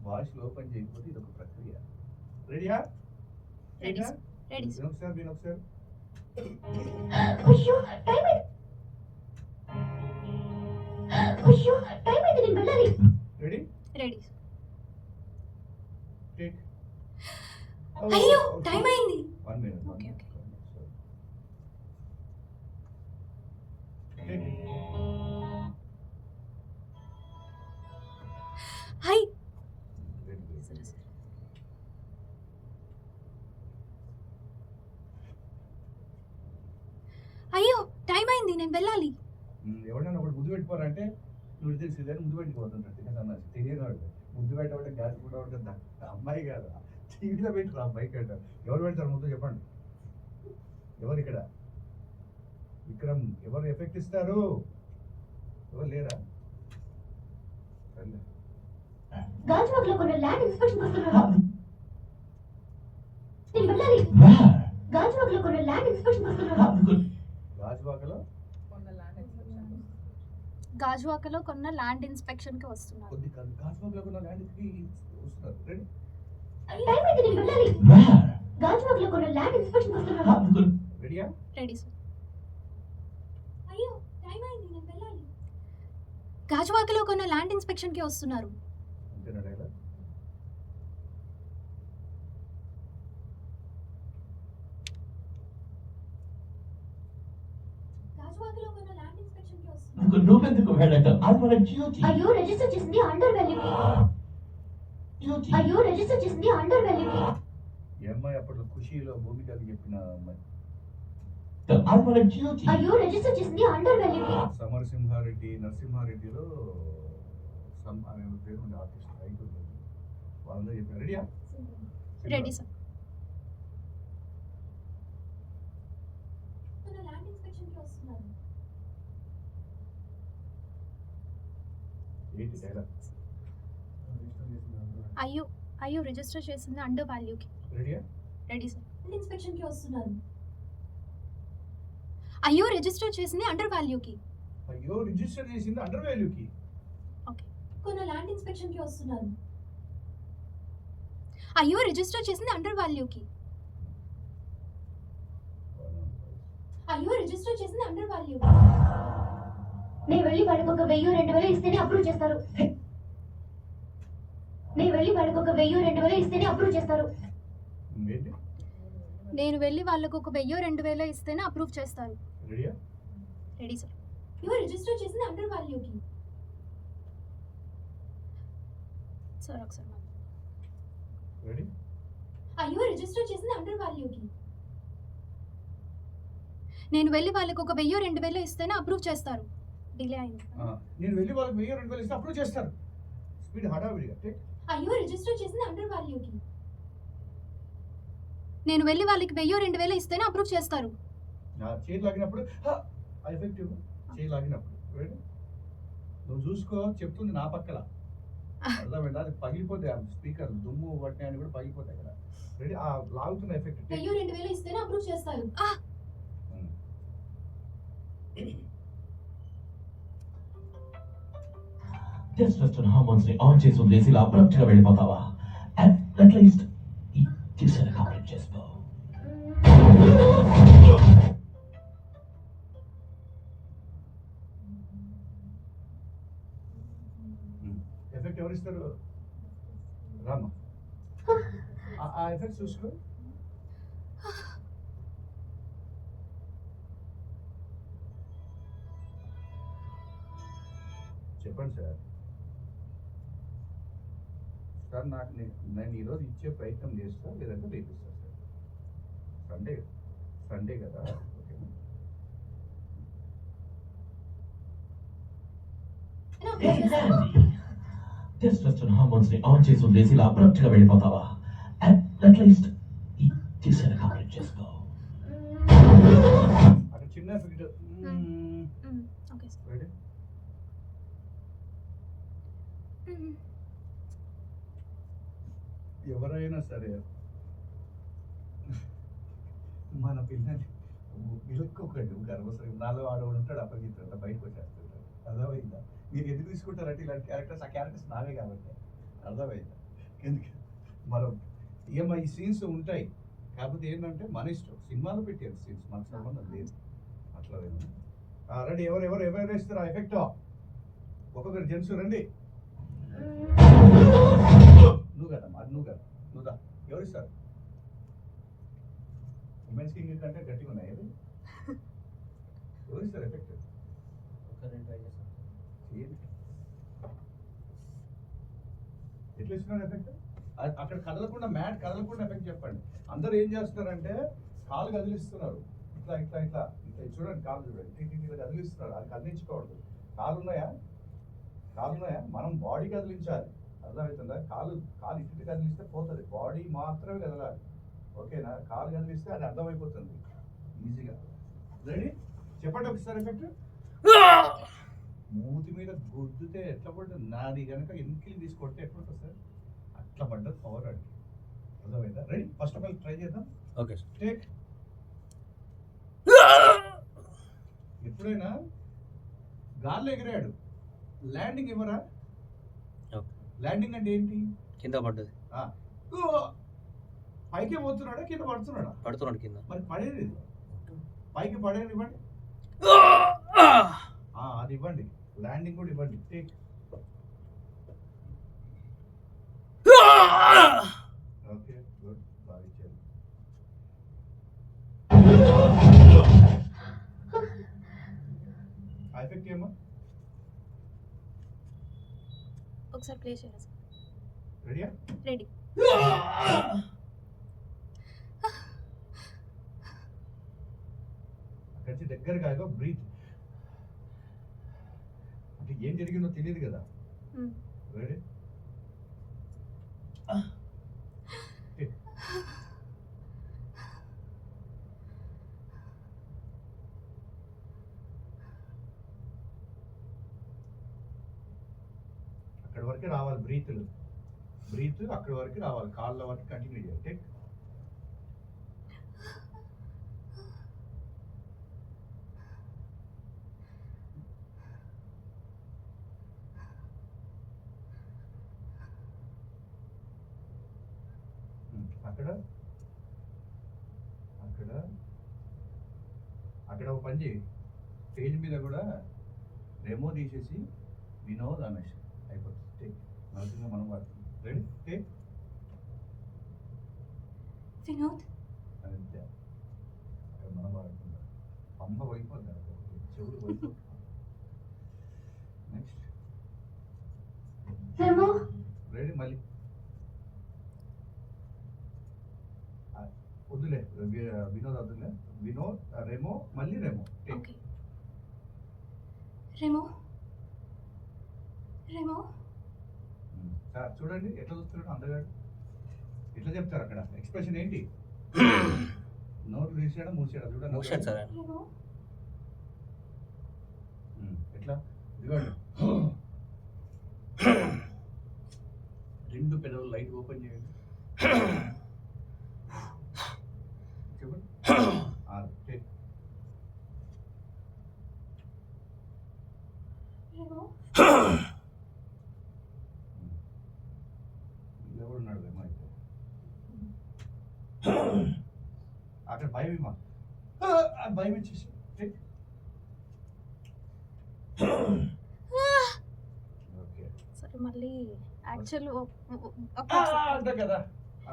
Voice open చేయకపోతే ఇది ఒక ప్రక్రియ. రెడీయా? రెడీ రెడీ ఒకసారి అయ్యో టైం అయింది. అయ్యో టైం అయింది, నేను వెళ్ళాలి. Ready ready take. అయ్యో టైం అయింది. 1 minute. ఓకే ఓకే హై అయ్యో టైం అయింది, నేను వెళ్ళాలి. ఎవడన్నా ఒకటి ముద్దు పెట్టుకోరంటే నువ్వు తెలిసి ఇదని ముద్దు పెట్టుకోతుంటాడు. తిన్నది తెలియనివాడు ముద్దు పెట్టవాడే గ్యాస్ కూడా ఉంటుంది. అమ్మాయి కాదు, టీవీలో పెట్టరు అమ్మాయి కంటారు. ఎవరు పెడతారు ముద్దు చెప్పండి? ఎవరు ఇక్కడ? విక్రమ్ ఎవరు ఎఫెక్ట్ ఇస్తారు? ఎవరు లేరా? గాజువాకలో కొన్ని ల్యాండ్ ఇన్స్పెక్షన్ వస్తున్నారు. నేను వెళ్ళాలి. గాజువాకలో కొన్ని ల్యాండ్ ఇన్స్పెక్షన్ వస్తున్నారు. గాజువాకలో గాజువాకలో కొన్న ల్యాండ్ ఇన్స్పెక్షన్ కి వస్తున్నారు. కొద్ది కాదు, గాజువాకలో కొన్న ల్యాండ్ కి వస్తున్నారు. రెడీ టైం అయింది, నేను వెళ్ళాలి. గాజువాకలో కొన్ని ల్యాండ్ ఇన్స్పెక్షన్ వస్తున్నారు. రెడీయా? Ready sir. అయ్యో టైం అయింది, నేను వెళ్ళాలి. గాజువాకలో కొన్న ల్యాండ్ ఇన్స్పెక్షన్ కి వస్తున్నారు. అంతేనా డైలాగ్? గాజువాకలో కొన్న ల్యాండ్ ఇన్స్పెక్షన్ కి వస్తున్నారు. నువ్వెందుకు వెళ్ళటం? అది మన డ్యూటీ. అయ్యో రిజిస్టర్ చేసింది అండర్ వాల్యూకి. అయ్యో రిజిస్టర్ చేసింది అండర్ వాల్యూకి. ఈ అమ్మాయి అప్పట్లో ఖుషీలో భూమికకి చెప్పిన అమ్మాయి. అది మన డ్యూటీ. అయ్యో రిజిస్టర్ చేసింది అండర్ వాల్యూకి. సమరసింహారెడ్డి నరసింహారెడ్డిలో ఆమె పేరు ఉంది ఆర్టిస్ట్ రైతు. వాళ్ళందరూ చెప్పారు. రెడీయా? Ready sir. కొన్న ల్యాండ్ ఇన్స్పెక్షన్ కి వస్తున్నారు. ఏంటి డైలాగ్? అయ్యో అయ్యో రిజిస్టర్ చేసింది అండర్ వాల్యూకి. రెడీయా? Ready sir. ఇన్స్పెక్షన్ కి వస్తున్నారు. అయ్యో రిజిస్టర్ చేసింది అండర్ వాల్యూకి. అయ్యో రిజిస్టర్ చేసింది అండర్ వాల్యూకి. ఓకే. కొన్న ల్యాండ్ ఇన్స్పెక్షన్ కి వస్తున్నారు. అయ్యో రిజిస్టర్ చేసింది అండర్ వాల్యూకి. అయ్యో రిజిస్టర్ చేసింది అండర్ వాల్యూకి. నేను వెళ్ళి వాడికి ఒక 1000-2000 ఇస్తేనే అప్రూవ్ చేస్తారు. నేను వెళ్ళి వాడికి ఒక 1000-2000 ఇస్తేనే అప్రూవ్ చేస్తారు. ఏంటి? నేను వెళ్ళి వాళ్ళకు ఒక 1000-2000 ఇస్తేనే అప్రూవ్ చేస్తారు. రెడీయా? Ready sir. అయ్యో రిజిస్టర్ చేసింది అండర్ వాల్యూకి. సార్ ఒకసారి రెడీ? అయ్యో రిజిస్టర్ చేసింది అండర్ వాల్యూకి. నేను వెళ్ళి వాళ్ళకి ఒక 1000-2000 ఇస్తేనే అప్రూవ్ చేస్తారు. డిలే అయింది. నేను వెళ్ళి వాళ్ళకి 1000-2000 ఇస్తే అప్రూవ్ చేస్తారు. స్పీడ్ హడావిడిగా. అయ్యో రిజిస్టర్ చేసింది అండర్ వాల్యూకి. నేను వెళ్ళి వాళ్ళకి 1000-2000 ఇస్తేనే అప్రూవ్ చేస్తారు. నా చేయి లాగినప్పుడు ఎఫెక్టివ్ చేయి లాగినప్పుడు. రెడీ? నువ్వు చూసుకో, చెప్తుంది నా పక్కల. అర్థమైందా? అది పగిలిపోతాయి. ఆ స్పీకర్ దుమ్ము పట్టినాయి అని కూడా పగిలిపోతాయి కదా. రెడీ? ఆ లాగుతున్న ఎఫెక్ట్ 1000-2000 ఇస్తేనే అప్రూవ్ చేస్తారు. టెస్టోస్టెరాన్ హార్మోన్స్ ని ఆన్ చేసి వదిలేసి ఇలా అబ్రప్ట్ గా వెళ్ళిపోతావా? అట్లీస్ట్ కిస్సెన్ కంప్లీట్ చేసుకో. ఎఫెక్ట్ ఎవరు ఇస్తారు? రామ్మా, ఆ ఎఫెక్ట్ చూసుకో. చెప్పండి సార్. సార్ నాకు నేను ఈరోజు ఇచ్చే ప్రయత్నం చేస్తా, లేదంటే రేపు ఇస్తా సార్. సండే కదా. ఓకేనా? టెస్టోస్టెరాన్ హార్మోన్స్ ని ఆన్ చేసి వదిలేసి ఇలా అబ్రప్ట్ గా వెళ్ళిపోతావా? అట్లీస్ట్ కిస్సెన్ కంప్లీట్ చేసుకో. అక్కడ చిన్న ఎఫెక్ట్. Okay sir. రెడీ? ఎవరైనా సరే మన పిల్లల్ని విలుక్కోకండి. గర్వసరి నాలో ఆడవాడు ఉంటాడు, అప్పగిస్తాడు, బయటకు వచ్చేస్తుంటాడు. అర్థమైందా? మీరు ఎందుకు తీసుకుంటారంటే ఇలాంటి క్యారెక్టర్స్? ఆ క్యారెక్టర్స్ నావే కాబట్టి. అర్థమైందా? ఎందుకు మనం ఏమో ఈ సీన్స్ ఉంటాయి, కాకపోతే ఏంటంటే మన ఇష్టం. సినిమాలో పెట్టారు సీన్స్, మనకు సంబంధం లేదు. అట్లా రెడీ. ఎవరు వేస్తారు ఆ ఎఫెక్ట్? ఒక్కొక్కరు జెంట్స్ రండి. నువ్వు కదమ్మా, అది నువ్వు కదా, నువ్వు దా. ఎవరు ఇస్తారు? ఉమెన్స్ కింగ్ కంటే గట్టిగా ఉన్నాయి అవి. ఎవరు ఇస్తారు ఎఫెక్ట్? ఎట్లా ఇస్తున్నారు ఎఫెక్ట్? అక్కడ కదలకుండా, మ్యాట్ కదలకుండా ఎఫెక్ట్ చెప్పండి. అందరూ ఏం చేస్తున్నారంటే కాలు కదిలిస్తున్నారు. ఇట్లా ఇట్లా ఇట్లా ఇట్లా చూడండి, కాలు చూడండి, ఇట్లా కదిలిస్తున్నారు. అది కదిలించుకోవద్దు. కాలు ఉన్నాయా? మనం బాడీ కదిలించాలి. అర్థమవుతుందా? కాలు ఇటు కదిలిస్తే పోతుంది, బాడీ మాత్రమే కదలాలి. ఓకేనా? కాలు కదిలిస్తే అది అర్థమైపోతుంది ఈజీగా. రెడీ? చెప్పండి ఒకసారి ఎఫెక్ట్. మూతి మీద గుద్దుతే ఎట్లా పడుతుంది? నాది కనుక ఎన్నికలు తీసి కొడితే ఎట్లా ఉంటుంది సార్? అట్లా పడ్డది పవర్ అండి. అర్థమైందా? Ready? First of all try చేద్దాం. Okay sir. టేక్. ఎప్పుడైనా గాల్లో ఎగిరాడు, ల్యాండింగ్ ఇవ్వరా? ల్యాండింగ్ అంటే ఏంటి? కింద పడ్డది. పైకే పోతున్నాడా కింద పడుతున్నాడా? పడుతున్నాడు కింద. మరి పడేది పైకి పడేది ఇవ్వండి. అది ఇవ్వండి. ల్యాండింగ్ కూడా ఇవ్వండి. టేక్. ఓకే, గుడ్, బాగా ఇచ్చారు. ఎఫెక్ట్ ఏమో ఒకసారి ప్లే చేయాలి సార్. రెడీయా? రెడీ. అక్కడి నుంచి దగ్గరగా బ్రీత్. అంటే ఏం జరిగిందో తెలియదు కదా. రెడీ? అక్కడి వరకు రావాలి బ్రీత్ అక్కడి వరకు రావాలి. కాళ్ళ వరకు కంటిన్యూ చేయాలి. టేక్. అక్కడ ఒక పని చేయి. పేజ్ మీద కూడా రెమో తీసేసి వినోద్ అనేసి అయిపోతుంది. టేక్. నరసింహ మనం వాడుతుంది. రెడీ? టేక్. వినోద్. అంతే. అక్కడ మనం వాడుతుంది. పంప అయిపోతుంది, చెవులు అయిపోతుంది. నెక్స్ట్. రెడీ? మళ్ళీ వద్దులే, వినోద్ వద్దులే. వినోద్, రెమో, మళ్ళీ రెమో. ఓకే. రెమో. సార్ చూడండి ఎట్లా చూస్తున్నాడు అందగాడు. ఎట్లా చెప్తారు అక్కడ ఎక్స్ప్రెషన్ ఏంటి? నోరు తీసేయడం, మూసేయడం. చూడండి మోషన్ సార్. ఎట్లా? ఇదిగోండి, రెండు పెదవులు లైట్ ఓపెన్ చేయండి. చెప్పండి. ఎవడున్నాడు ఏమో అయితే అక్కడ భయం ఏమా? భయం ఇచ్చేసి. ఓకే, సరే మళ్ళీ యాక్చువల్ అంతే కదా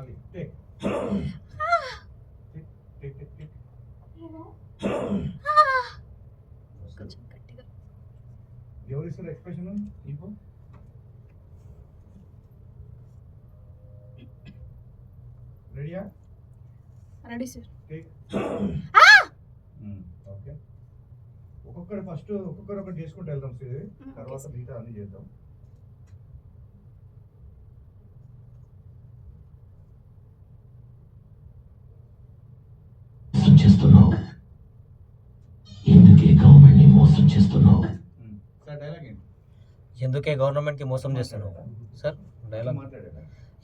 అది. టేక్. కొంచెం గట్టిగా. ఎవరు ఇస్తారు ఎక్స్ప్రెషన్ నీకు? రెడీయా? Ready sir. ఓకే, ఒక్కొక్కరు ఫస్ట్ ఒక్కొక్కరు ఒకటి చేసుకుంటూ వెళ్దాం శ్రీదేవి, తర్వాత మిగతా అన్ని చేద్దాం. చేస్తున్నావు ఎందుకే గవర్నమెంట్ ని మోసం చేస్తున్నావు? సార్ డైలాగ్ ఏంటి? ఎందుకే గవర్నమెంట్ కి మోసం చేస్తున్నావు? Sir dialogue. మాట్లాడారా?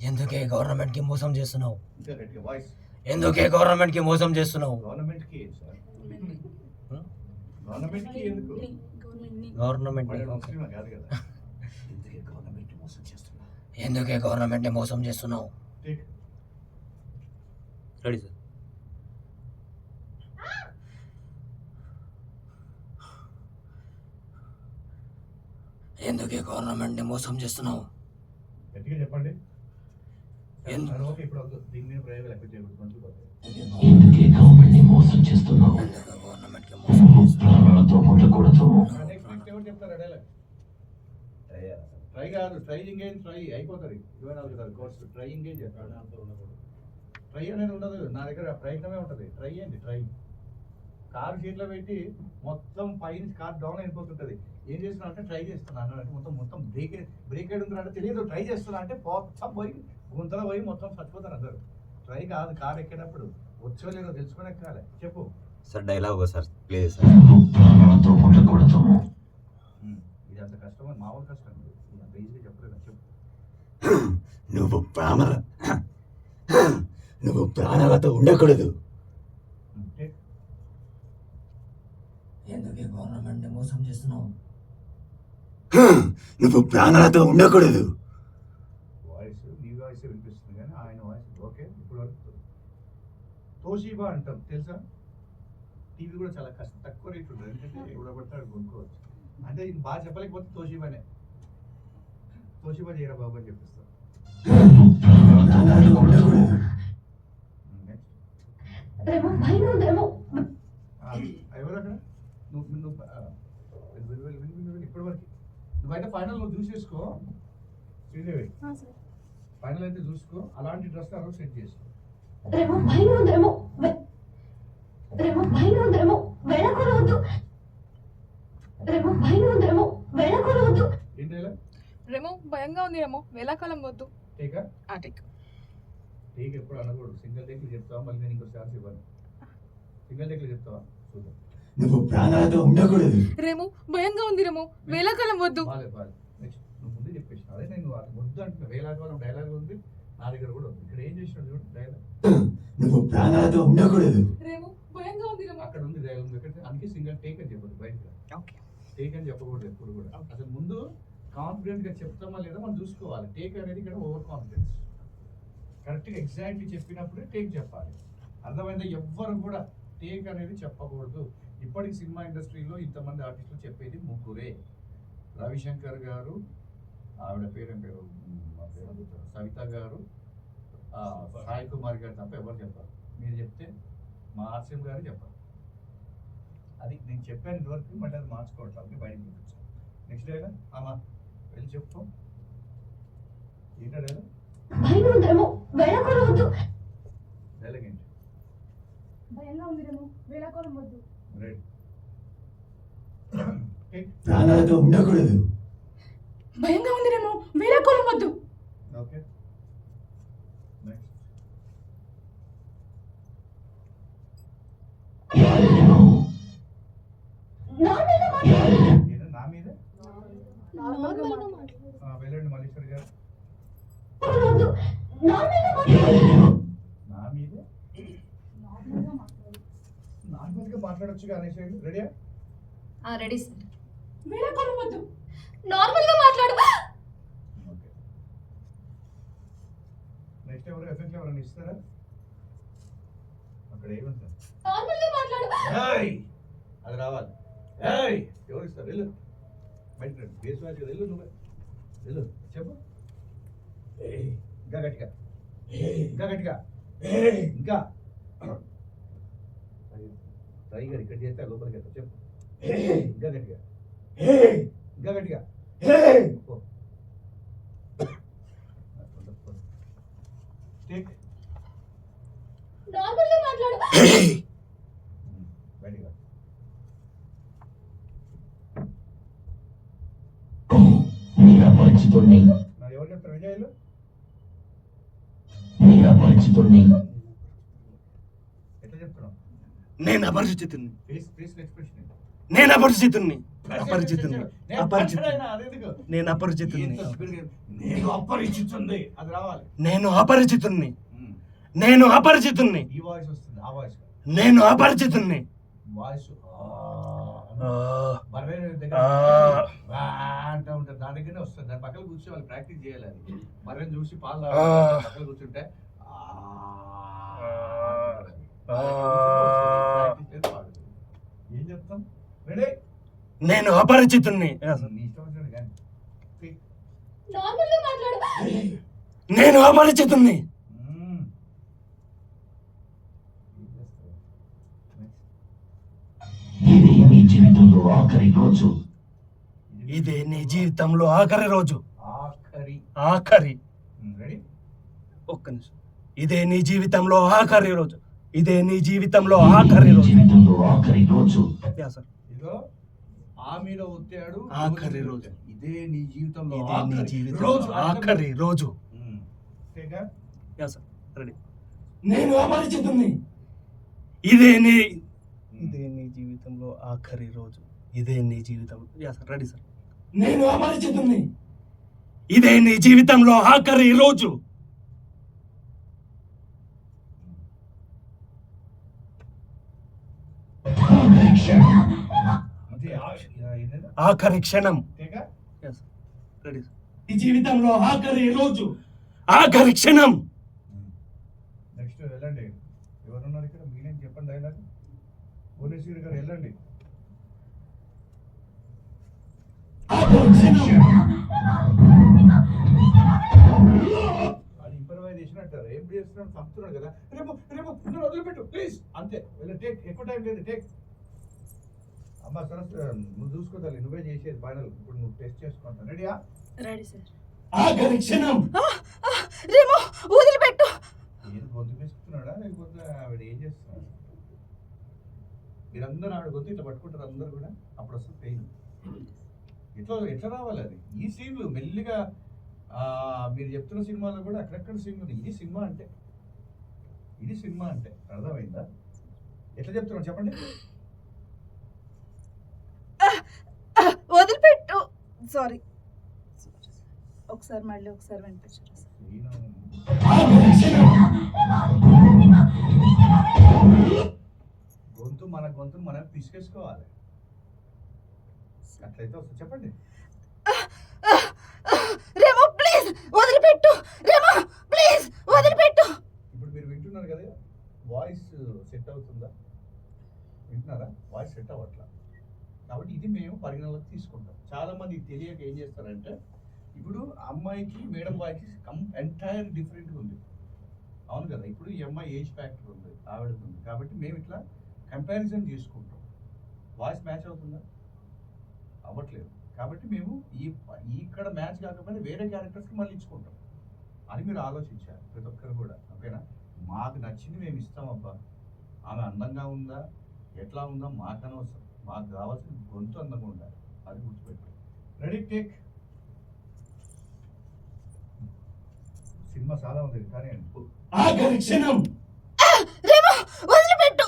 ఎందుకే గవర్నమెంట్ కి మోసం చేస్తున్నావు? ఇంకా గట్టిగా వాయిస్. ఎందుకే గవర్నమెంట్ కి మోసం చేస్తున్నావు? గవర్నమెంట్ కి సార్, గవర్నమెంట్ కి ఎందుకు? గవర్నమెంట్ వాడు ముస్లిమా కాదు కదా. ఎందుకే గవర్నమెంట్ మోసం చేస్తున్నావు? ఎందుకే గవర్నమెంట్ని మోసం చేస్తున్నావు? టేక్. Ready sir. ఎందుకే గవర్నమెంట్ని మోసం చేస్తున్నావు? గట్టిగా చెప్పండి. ఎందుకు? అది ఓకే, ఇప్పుడు వద్దు. దీని మీద ప్రయోగాలు ఎక్కువ చేయకూడదు, మంచిగా పోతాయి. ఎందుకే గవర్నమెంట్ ని మోసం చేస్తున్నావు? ఎందుకే గవర్నమెంట్కి మోసం చేస్తున్నావు? ప్రాణాలతో ఉండకూడదు. నెక్స్ట్ ఎవరు చెప్తారు డైలాగ్? ట్రై కాదు, ట్రై ఇంగేజ్, ట్రై అయిపోతుంది 24 కదా కోర్స్. ట్రై ఇంగేజ్ చేస్తాడు. ట్రై అనేది ఉండదు నా దగ్గర, ప్రయత్నమే ఉంటుంది. ట్రై ఏంటి? ట్రై కారు సీట్లో పెట్టి మొత్తం పైన కార్ డౌన్ అయిపోతుంటుంది. ఏం చేస్తున్నా అంటే ట్రై చేస్తున్నా అంటే మొత్తం బ్రేక్ ఉందా అంటే తెలియదు. ట్రై చేస్తున్నా అంటే మొత్తం పోయి గుంతలో పోయి మొత్తం చచ్చిపోతారు అందరు. ట్రై కాదు, కారు ఎక్కేటప్పుడు వచ్చో లేదో తెలుసుకొని ఎక్కాలి. చెప్పు. Sir dialogue sir please sir. ప్రాణాలతో ఉండకూడదు. ఇది అంత కష్టం, మామూలు కష్టం ఇది అంత ఈజీగా చెప్పలేదు. చెప్పు. నువ్వు ప్రాణాలతో ఉండకూడదు. టేక్. ఎందుకే గవర్నమెంట్ని మోసం చేస్తున్నావు? నువ్వు ప్రాణాలతో ఉండకూడదు. వాయిస్ నీ వాయిస్ వినిపిస్తుంది కానీ ఆయన వాయిస్ ఓకే. ఇప్పుడు వరకు తోషిబా అంటాం తెలుసా? టీవీ కూడా చాలా కష్టం, తక్కువ రేట్ ఉంటుంది. ఎందుకంటే ఎవడో పడతాడు కొనుక్కోవచ్చు. అంటే ఇది బాగా చెప్పలేకపోతే తోషిబానే. తోషిబా చేయరా బాబు అని చెప్పిస్తాం. ప్రాణాలతో ఉండకూడదు. నెక్స్ట్ రేమో భయంగా ఉంది రేమో. ఎవరు అక్కడ? నువ్వు ఇప్పటి వరకు నువ్వైతే ఫైనల్ నువ్వు చూసేసుకో శ్రీదేవి. ఫైనల్ అయితే చూసుకో, అలాంటి డ్రెస్ ఆ రోజు సెట్ చేసుకో. రేమో భయంగా ఉంది రేమో. రేమో భయంగా ఉంది రేమో. వెళ్ళకూడదు. రేమో భయంగా ఉంది రేమో. వెళ్ళకూడదు. ఏంటి రేమో భయంగా ఉంది రేమో, వేళాకాలం వద్దు. టేకా? టేక్. టేక్ ఎప్పుడు అనకూడదు. సింగిల్ టేక్లు చెప్తావా? మళ్ళీ నేను ఇంకో ఛాన్స్ ఇవ్వను. సింగిల్ టేక్లు చెప్తావా? చూద్దాం. నువ్వు ప్రాణాలతో ఉండకూడదు. రేమో భయంగా ఉంది రేమో, వేళాకాలం వద్దు. బాలేదు. నెక్స్ట్ నువ్వు ముందే చెప్పేసిన అదే నేను వద్దు అంటున్నా. వేలాకాలం డైలాగ్ ఉంది నా దగ్గర కూడా ఉంది. ఇక్కడ ఏం చేసినాడు చూడు డైలాగ్. నువ్వు ప్రాణాలతో ఉండకూడదు. రేమో భయంగా ఉంది రేమో. అక్కడ ఉంది డైలాగ్ ఉంది. అందుకే సింగిల్ టేక్ అని చెప్పదు బయటకు. ఓకే. టేక్ అని చెప్పకూడదు ఎప్పుడు కూడా. అసలు ముందు కాన్ఫిడెంట్ గా చెప్తామా లేదా మనం చూసుకోవాలి. టేక్ అనేది ఇక్కడ ఓవర్ కాన్ఫిడెన్స్. కరెక్ట్గా ఎగ్జాక్ట్లీ చెప్పినప్పుడే టేక్ చెప్పాలి. అర్థమైందా? ఎవ్వరు కూడా టేక్ అనేది చెప్పకూడదు. ఇప్పటికి సినిమా ఇండస్ట్రీలో ఇంతమంది ఆర్టిస్టులు చెప్పేది ముగ్గురే. రవిశంకర్ గారు, ఆవిడ పేరేం పేరు, సవిత గారు, సాయి కుమార్ గారు తప్ప ఎవరు చెప్పారు. మీరు చెప్తే మా ఆర్సిఎం గారు చెప్పారు. అది నేను చెప్పాను ఇదివరకు, మళ్ళీ అది మార్చుకోవట్లేదు బయటకు చూపించాను. నెక్స్ట్ డేగా అమ్మా వెళ్ళి చెప్పు. ఏంటో డైలాగ్? భయంగా ఉంది రేమో. వెళ్ళకూడదు. డైలాగ్ ఏంటి? భయంగా ఉంది రేమో, వేళాకాలం వద్దు. రెడీ. ప్రాణాలతో ఉండకూడదు. భయంగా ఉంది రేమో, వేళాకాలం వద్దు. ఓకే. నెక్స్ట్. నార్మల్గా మాట్లాడు. ఏదో నా మీద నార్మల్గా మాట్లాడు. వెళ్ళండి మల్లేశ్వర్ గారు. వద్దు. నార్మల్గా మాట్లాడు. నా మీదే నార్మల్గా మాట్లాడొచ్చు అనేసి. రెడీయా? Ready sir. వేళాకాలం వద్దు. నార్మల్గా మాట్లాడు. ఓకే. నెక్స్ట్ ఎవరు ఎఫెక్ట్ ఎవరైనా ఇస్తారా? అక్కడ ఏముంది సార్? నార్మల్గా మాట్లాడు. ఏయ్! అది రావాలి. ఏయ్! ఎవరు ఇస్తారు? వెళ్ళు బయట రండి. బేస్ వాచ్ కదా, వెళ్ళు నువ్వే వెళ్ళు. చెప్పు. ఇంకా గట్టిగా, ఇంకా గట్టిగా, ఇంకా టైగర్ ఇక్కడ చేస్తే లోపలికి వెళ్తా. చెప్పు. ఇంకా గట్టిగా, ఇంకా గట్టిగా. టేక్. నార్మల్గా మాట్లాడు. బయటిగా. నీ అపరిచితుణ్ణి, మరి ఎవరు చెప్తారు? విజయాలు నీ అపరిచితుణ్ణి. ఎట్లా చెప్తున్నావు? నేను అపరిచితుణ్ణి. Face face expression. నేను అపరిచితుణ్ణి. అపరిచితుణ్ణి. అపరిచితుణ్ణి. నేను అపరిచితుణ్ణి. నేను అపరిచితుంది అది రావాలి. నేను అపరిచితుణ్ణి. నేను అపరిచితుణ్ణి. ఈ వాయిస్ వస్తుంది, ఆ వాయిస్ నేను అపరిచితుణ్ణి. వాయిస్ బర్రె దగ్గర వా అంటూ ఉంటుంది, దాని దగ్గరనే వస్తుంది. దాని పక్కన కూర్చొని వాళ్ళు ప్రాక్టీస్ చేయాలి. అది బర్రెని చూసి పాలు తాగాలి, పక్కన కూర్చుంటే ఏం చెప్తాం? రెడీ? నేను అపరిచితుణ్ణి. నీ ఇష్టం వచ్చినట్టు కానీ నార్మల్ గా మాట్లాడు. నేను అపరిచితుణ్ణి. ఏం చేస్తావు? ఇది నీ జీవితంలో ఆఖరి రోజు. ఇదే నీ జీవితంలో ఆఖరి రోజు. ఆఖరి. రెడీ? ఒక్క నిమిషం. ఇదే నీ జీవితంలో ఆఖరి రోజు. ఇదే నీ జీవితంలో ఆఖరి రోజు. జీవితంలో ఆఖరి రోజు. Yeah sir. ఇదో ఆ మీద ఒత్తాడు, ఆఖరి రోజు. ఇదే నీ జీవితంలో ఇదే నీ ఆఖరి జీవితంలో రోజు. ఆఖరి రోజు. ఓకేగా? Yeah sir. రెడీ. నేను అపరిచితుణ్ణి. ఇదే నీ జీవితంలో ఆఖరి రోజు. ఇదే నీ జీవితంలో. Yeah sir. Ready sir. నేను అపరిచితుణ్ణి. ఇదే నీ జీవితంలో ఆఖరి రోజు. అంటే ఏంటంటే ఆఖరి క్షణం. ఓకేగా? Ready sir. ఈ జీవితంలో ఆఖరి రోజు. ఆఖరి క్షణం. నెక్స్ట్ వెళ్ళండి. ఎవరున్నారు ఇక్కడ? మీరేం చెప్పండి డైలాగ్. భువనేశ్వరి గారు వెళ్ళండి. అది ఇంప్రవైజ్ చేసినట్టారు. ఏం చేస్తున్నాడు? చంపుతున్నాడు కదా. రేపు రేపు నన్ను వదిలిపెట్టు ప్లీజ్, అంతే. వెళ్ళి టేక్. ఎక్కువ టైం లేదు, టేక్. అమ్మ సరస్, నువ్వు చూసుకోవాలి. నువ్వే చేసేది ఫైనల్. ఇప్పుడు నువ్వు టెస్ట్ చేసుకుంటాను. రెడీయా? Ready sir. ఆఖరి క్షణం. రేమో వదిలిపెట్టు. ఏది గొంతు వేసుకున్నాడా లేకపోతే ఆవిడ ఏం చేస్తున్నాడు? మీరందరూ ఆవిడ గొంతు ఇట్లా పట్టుకుంటారు అందరు కూడా. అప్పుడు వస్తుంది పెయిన్. ఎట్లా రావాలి అది? ఈ సీన్లు మెల్లిగా మీరు చెప్తున్న సినిమాలో కూడా అక్కడక్కడ సీన్లు ఉన్నాయి. ఇది సినిమా అంటే, ఇది సినిమా అంటే అర్థమైందా? ఎట్లా చెప్తున్నాను చెప్పండి. వదిలిపెట్టు. సారీ. ఒకసారి మళ్ళీ ఒకసారి వినిపించారు సార్. గొంతు మన గొంతును మనం పిసికేసుకోవాలి. అట్లయితే వస్తుంది. చెప్పండి. రేమో ప్లీజ్ వదిలిపెట్టు. రేమో ప్లీజ్ వదిలిపెట్టు. ఇప్పుడు మీరు వింటున్నారు కదా, వాయిస్ సెట్ అవుతుందా? వింటున్నారా? వాయిస్ సెట్ అవ్వట్లా. కాబట్టి ఇది మేము పరిగణలోకి తీసుకుంటాం. చాలా మంది తెలియక ఏం చేస్తారంటే, ఇప్పుడు అమ్మాయికి మేడం వాయిస్ ఎంటైర్ డిఫరెంట్గా ఉంది. అవును కదా? ఇప్పుడు ఈ అమ్మాయి ఏజ్ ఫ్యాక్టర్ ఉంది, ఆవిడకు ఉంది. కాబట్టి మేము ఇట్లా కంపారిజన్ చేసుకుంటాం. వాయిస్ మ్యాచ్ అవుతుందా? అవ్వట్లేదు. కాబట్టి మేము ఇక్కడ మ్యాచ్ కాకపోతే వేరే క్యారెక్టర్స్కి మళ్ళీ ఇచ్చుకుంటాం. అని మీరు ఆలోచించారు ప్రతి ఒక్కరు కూడా. ఓకేనా? మాకు నచ్చింది మేము ఇస్తాం. అబ్బా, ఆమె అందంగా ఉందా ఎట్లా ఉందా మాకు అనవసరం. మాకు కావాల్సిన గొంతు అందంగా ఉండాలి. అది గుర్తుపెట్టాలి. రెడీ? టేక్. సినిమా చాలా ఉంది కానీ ఆఖరి క్షణం. రేమో వదిలిపెట్టు.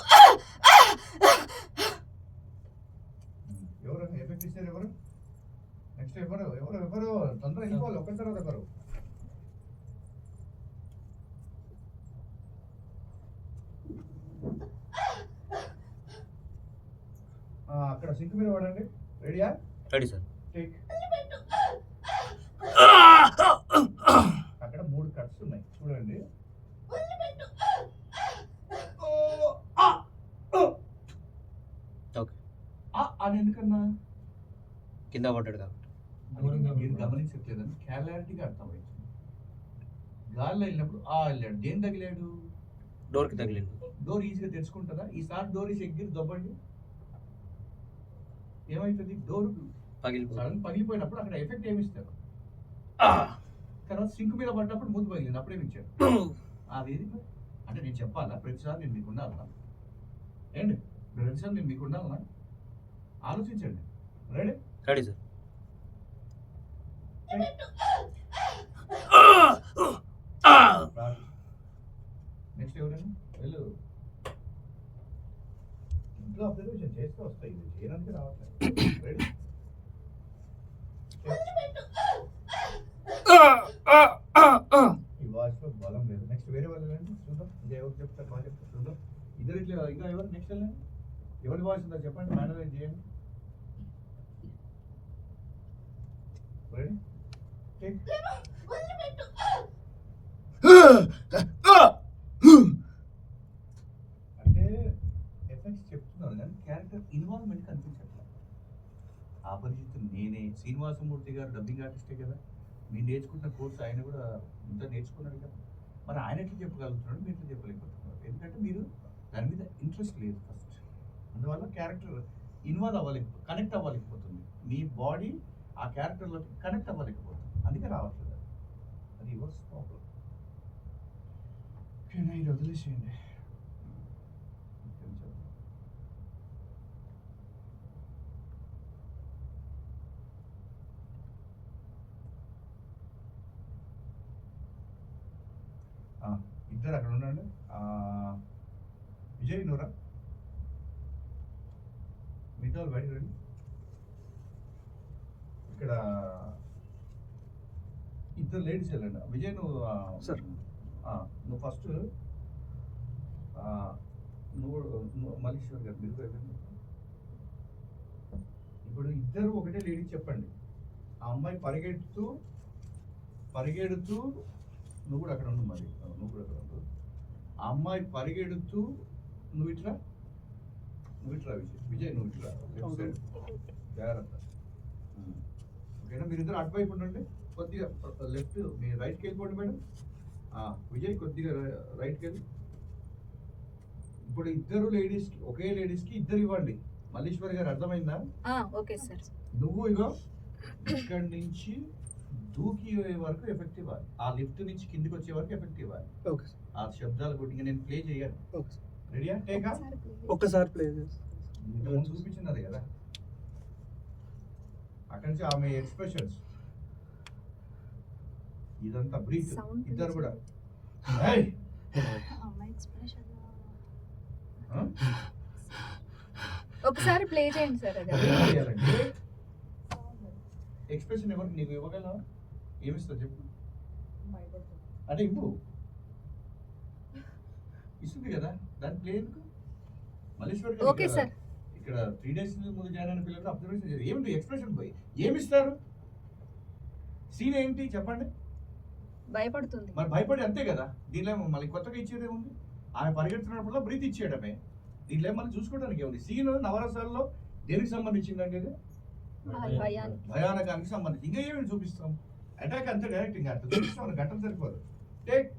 ఎవరు ఎఫెక్ట్ ఇస్తారు? ఎవరు నెక్స్ట్? ఎవరు ఎవరు ఎవరు తొందరగా వెళ్ళిపోవాలి. ఒకరి తర్వాత ఒకరు. అక్కడ సింక్ మీద పడండి. రెడీయా? Ready sir. టేక్. అక్కడ 3 కట్స్ ఉన్నాయి చూడండి. ఓకే. అని ఎందుకన్నా? కింద పడ్డాడు కాబట్టి. మీరు గమనించట్లేదని క్లారిటీగా అర్థమైంది. గాల్లో వెళ్ళినప్పుడు వెళ్ళాడు. దేని తగిలాడు? డోర్కి తగిలింది. డోర్ ఈజీగా తెరుచుకుంటుందా? ఈసారి డోర్ ఈజీ ఎగ్గిరి దొబ్బండి, ఏమవుతుంది? డోర్ సడన్ పగిలిపోయినప్పుడు అక్కడ ఎఫెక్ట్ ఏమిస్తారు? తర్వాత సింక్ మీద పడ్డప్పుడు ముందు పగిలింది, అప్పుడేమి ఇచ్చాడు? అది అంటే నేను చెప్పాలా? ప్రతిసారి నేను మీకు ఉండాలన్నా? ఏంటి ప్రతిసారి నేను మీకు ఉండాలన్నా? ఆలోచించండి. రెడీ? Ready sir. నెక్స్ట్ ఎవరైనా వెళ్ళు. ఇంట్లో అబ్జర్వేషన్ చేస్తే వస్తాయి, ఇది చేయడానికి రావట్లేదు. రెడీ? ఈ వాచ్లో బలం లేదు. నెక్స్ట్ వేరే వాళ్ళు వెళ్ళండి చూద్దాం. ఇది ఎవరు చెప్తారు? బాగా చెప్తారు చూద్దాం. ఇద్దరు ఇట్లా ఇంకా ఎవరు నెక్స్ట్ వెళ్ళండి. ఎవరి వాయిస్ ఉందో చెప్పండి, మేనేజ్ చేయండి. Ready take. అంటే ఎఫెక్ట్స్ చెప్తున్నారు కానీ క్యారెక్టర్ ఇన్వాల్వ్మెంట్ కనిపించట్లేదు. ఆ పరిస్థితి నేనే. శ్రీనివాసమూర్తి గారు డబ్బింగ్ ఆర్టిస్టే కదా, మీరు నేర్చుకున్న కోర్స్ ఆయన కూడా ఇంత నేర్చుకున్నాడు కదా, మరి ఆయన ఎట్లా చెప్పగలుగుతున్నాడు, మీరు ఎట్లా చెప్పలేకపోతున్నారు? ఎందుకంటే మీరు దాని మీద ఇంట్రెస్ట్ లేదు ఫస్ట్. అందువల్ల క్యారెక్టర్ ఇన్వాల్వ్ అవ్వలేకపోతుంది, కనెక్ట్ అవ్వలేకపోతుంది. మీ బాడీ ఆ క్యారెక్టర్లోకి కనెక్ట్ అవ్వలేకపోతుంది, అందుకే రావట్లేదు. అది యువర్స్ ప్రాబ్లం. ఓకేనా, ఇది వదిలేసేయండి. ఇద్దరు అక్కడ ఉండండి. విజయ్ నూరా మిగతా వాళ్ళు బయటకు రండి. ఇక్కడ ఇద్దరు లేడీస్ వెళ్ళండి. విజయ్ నువ్వు సార్. నువ్వు ఫస్ట్ నువ్వు మల్లీశ్వర్ గారు మీరు వెళ్ళండి. ఇప్పుడు ఇద్దరు ఒకటే లేడీస్ చెప్పండి. ఆ అమ్మాయి పరిగెడుతూ నువ్వు కూడా అక్కడ ఉండు, మరి నువ్వు కూడా అక్కడ ఉండు. ఆ అమ్మాయి పరిగెడుతూ నువ్వు ఇట్లా విజయ్ నువ్వు ఇట్లా లెఫ్ట్ సైడ్ జాగ్రత్త. ఓకేనా, మీరిద్దరు అటువైపు ఉండండి. కొద్దిగా లెఫ్ట్ మీ రైట్కి వెళ్ళిపోండి మేడం. విజయ్ కొద్దిగా రైట్కి వెళ్ళి. ఇప్పుడు ఇద్దరు లేడీస్కి, ఒకే లేడీస్కి ఇద్దరు ఇవ్వండి. మల్లీశ్వరి గారు అర్థమైందా? Okay sir. నువ్వు ఇగో ఇక్కడి నుంచి దూకి వరకు ఎఫెక్ట్ ఇవ్వాలి, ఆ లిఫ్ట్ నుంచి కిందికి వచ్చే వరకు ఎఫెక్ట్ ఇవ్వాలి. Okay sir. ఆ శబ్దాలు కొట్టి నేను ప్లే చేయాలి. Okay sir. రెడీయా? టేకా ఒక్కసారి ప్లే చేసి ముందు చూపించినది కదా, అక్కడి నుంచి ఆమె ఎక్స్ప్రెషన్స్ ఇదంతా బ్రీత్. ఇద్దరు కూడా ఒకసారి ప్లే చేయండి సార్. అది ఎక్స్ప్రెషన్ ఎవరికి నీకు ఇవ్వగలవా? ఏమిస్తావు చెప్పు. అంటే ఇవ్వు, ఇస్తుంది కదా, దాని ప్లే ఎందుకు? మల్లీశ్వర్ గారు ఓకే సార్. ఇక్కడ 3 days ముందు జాయిన్ అయిన పిల్లలు అబ్జర్వేషన్ చేయాలి. ఏమిటి ఎక్స్ప్రెషన్ పోయి ఏమిస్తారు? సీన్ ఏంటి చెప్పండి. భయపడుతుంది. మరి భయపడి అంతే కదా. దీనిలో మళ్ళీ కొత్తగా ఇచ్చేదే ఉంది. ఆమె పరిగెడుతున్నప్పుడు బ్రీత్ ఇచ్చేయడమే. దీనిలో మళ్ళీ చూసుకోవడానికి ఏముంది? సీన్ నవరసాల్లో దేనికి సంబంధించిందండి? ఇది భయానకానికి సంబంధించి. ఇంకా ఏమి చూపిస్తాం? అటాక్ అంతే డైరెక్ట్, ఇంకా అట్లా చూపిస్తాం, గంటలు సరిపోదు. టేక్.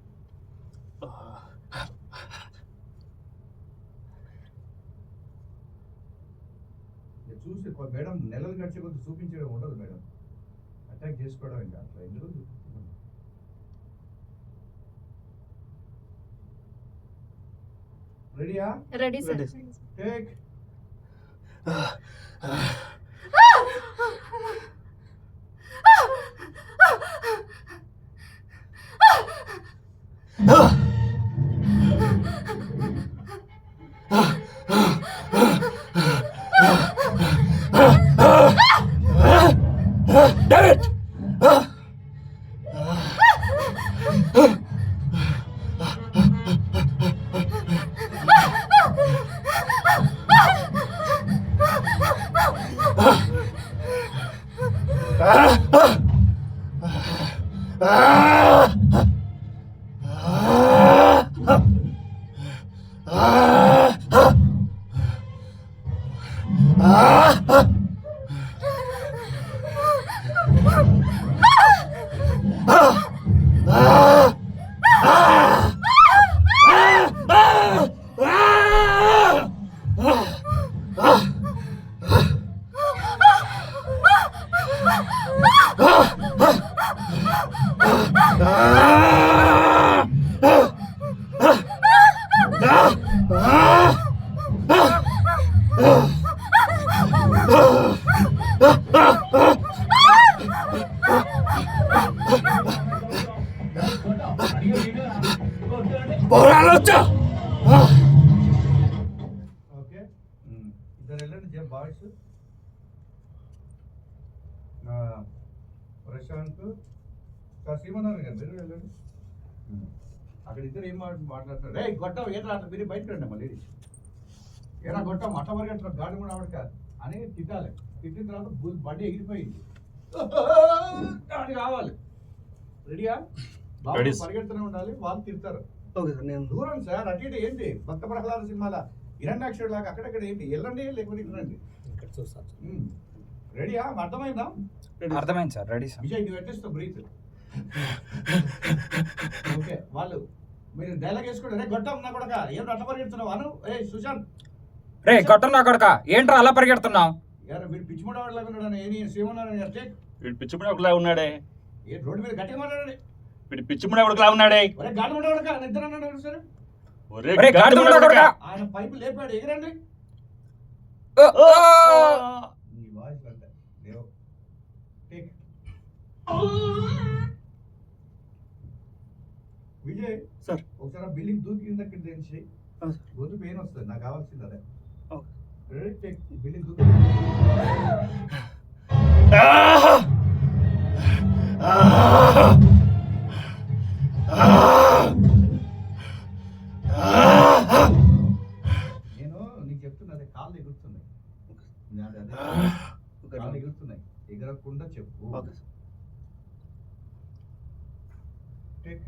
చూసి మేడం నెలలు గడిచే కొద్ది చూపించడం ఉండదు మేడం, అటాక్ చేసుకోవడం ఇంకా అట్లా ఎందుకు చూపిస్తున్నాం. రెడీయా? Ready sir. టేక్. ఓకే, ఇద్దరు వెళ్ళండి బాయ్స్. ప్రశాంత్ శ్రీమన్నారాయణ గారు మీరు వెళ్ళండి. అక్కడ ఇద్దరు ఏం మాట్లాడతారు? రే గొట్టం ఏదో అట్లా మీరు బయటకు రండి. అమ్మా లేడీస్ ఏరా గొట్టం అట్ట వరకు గాడి కూడా ఆవిడ కాదు అని తిట్టాలి. తిట్టిన తర్వాత బండి ఎగిరిపోయింది. అది కావాలి. రెడీయా? బాబు Ready, sir. పరిగెడుతూనే ఉండాలి, వాళ్ళు తిడతారు. ఓకే సార్ నేను దూరం సార్, అటు ఇటు ఏంటి భక్త ప్రహ్లాద సినిమాల హిరణ్యాక్షుడు లాగా అక్కడక్కడ ఏంటి, వెళ్ళండి లేకపోతే ఇక్కడ రండి. ఇక్కడ చూస్తాను. రెడీయా? అర్థమైందా? అర్థమైంది సార్, రెడీ సార్. విజయ్, నువ్వు ఎట్లిస్తావు బ్రీత్? ఓకే, వాళ్ళు మీరు డైలాగ్ వేసుకోండి. రే గొట్టం నా కొడక, ఏం అట్లా పరిగెడుతున్నావు అను. ఏ సుశాంత్, రే గొట్టం నా కొడక, ఏంట్రా అలా పరిగెడుతున్నావు? యారు వీడు పిచ్చిముడవాడు లాగా ఉన్నాడు. ఏ సేమన్నాను టేక్. వీడు పిచ్చిముడే ఒకలా ఉన్నాడే. ఏ రోడ్డు మీద గట్టిగా మాట్లాడండి. వీడు పిచ్చిముడే ఒకలా ఉన్నాడే. ఒరే గాడి ఉండవాడక, నిద్ర అన్నాడు సరే. ఒరే గాడిద ముడా కొడక. ఆయన పైపు లేపాడు, ఎగరండి. ఓ, ఓ. నీ వాయిస్ అంటే లేవు. టేక్. విజయ్ సార్. ఒకసారి బిల్డింగ్ దూకి కిందకి దించి ఆ, గొంతు పెయిన్ వస్తుంది, నాకు కావాల్సింది అదే. ఓకే. Ready, take. బిల్డింగ్ దూకి. నేను నీకు చెప్తున్నది, కాళ్ళు ఎగురుతున్నాయి. నాది అదే. కాళ్ళు ఎగురుతున్నాయి, ఎగరకుండా చెప్పు. Okay sir. టేక్.